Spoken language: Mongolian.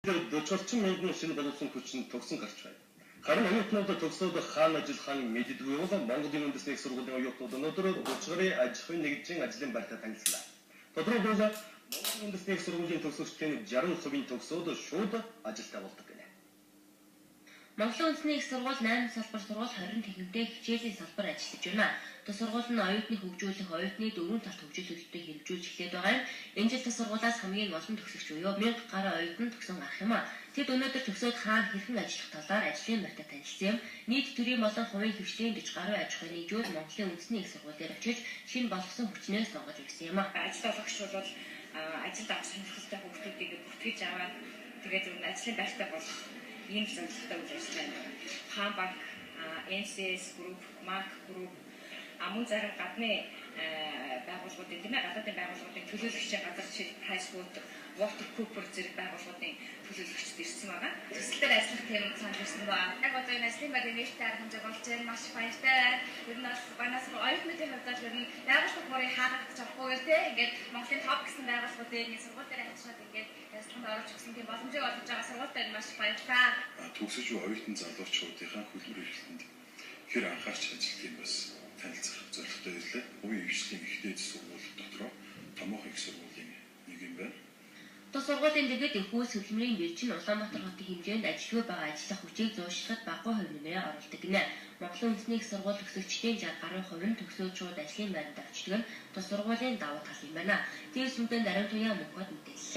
40 мянган шинэ боловсон хүчин тогсон гарч байна. Харин оюутнуудад төгсөөд хаана ажиллахаа мэддэггүй бол Монголын үндэсний их сургуулийн оюутнууд өнөөдөр Учгарын аж ахуйн нэгжийн ажлын байртаа танилцлаа. Тодорхойлбол Монголын үндэсний их сургуулийн төгсөгчдийн 60% төгсөөд шууд ажилдаа болдог гэнэ. Монголын үндэсний их сургууль 8 салбар сургууль 20 техниктэй хичээлийн салбар ажиллаж байна. Тус сургууль нь оюутныг хөгжүүлэх, оюутны дөрвөн талт хөгжүүлэлтийг хэрэгжүүлж эхлээд байгаа юм. Энэ жил тус сургуулиас хамгийн олон төгсөгч буюу 1000 гаруй оюутан төгсөн гарах юм а. Тэд өнөөдөр төгсөөд хаана хэрхэн ажиллах талаар ажлын байртаа танилцсан юм. Нийт төрийн болон хувийн хвшлийн 40 гаруй аж ахуйн нэгжүүд Монголын үндэсний их сургуулиар очиж шинэ болгосон хүчнээс сонгож ирсэн юм а. Ажил олгогч бол ажилд авах сонирхолтой хүүхдүүдийг бүртгэж аваад тэгээд ажлын байртаа болох ийм зорилготой үйл ажиллагаа байна. Хаан банк, NCS Group, Mark Group мөн зарим гадны байгууллагуудын тийм ээ гадаадын байгууллагуудын төлөөлөгчийн газар жишээ Pricewood, Water Cooper зэрэг байгууллагуудын төлөөлөгчд ирсэн байгаа. Төсөл дээр ажиллах тийм цаанд ирсэн ба. Яг одоо энэ ажлын байрны нээлттэй арга хэмжээ болж байна. Маш баяртай. Ер нь бас банаас оюутнуудын хувьд л ер нь байгууллага бүрийн хаагах чадахгүй те. Ингээд Монголын топ гэсэн байгууллагуудын нэг сургууль дээр ажиллаад ингээд ярилцлаганд орж өгсөн тийм боломжийг олгож байгаа сургуультай маш баярлалаа. Төгсөж буй оюутан залуучуудынхаа хөлбөр эрхлэнд хэр анхаарч ажиллах юм бас танилцах зорилготой ирлээ. Хувийн хвшлийн ихтэй сургууль дотроо томоохон их сургуулийн нэг юм байна. Тус сургуулийн дэгэд энхүү сэлмэрийн биржин Улаанбаатар хотын хэмжээнд ажилгүй байгаа ажиллах хүчийг зөөшлөхөд баггүй хувь нэмрээ оруулдаг гинэ. Монголын үндэсний их сургууль төгсөгчдийн 60 гаруй хувь нь төгсөөд шууд ажлын байранд очдог нь тус сургуулийн давуу тал юм байна. Тэгээс мэдэн дарамт туяа мөнхөд мэдээллээ.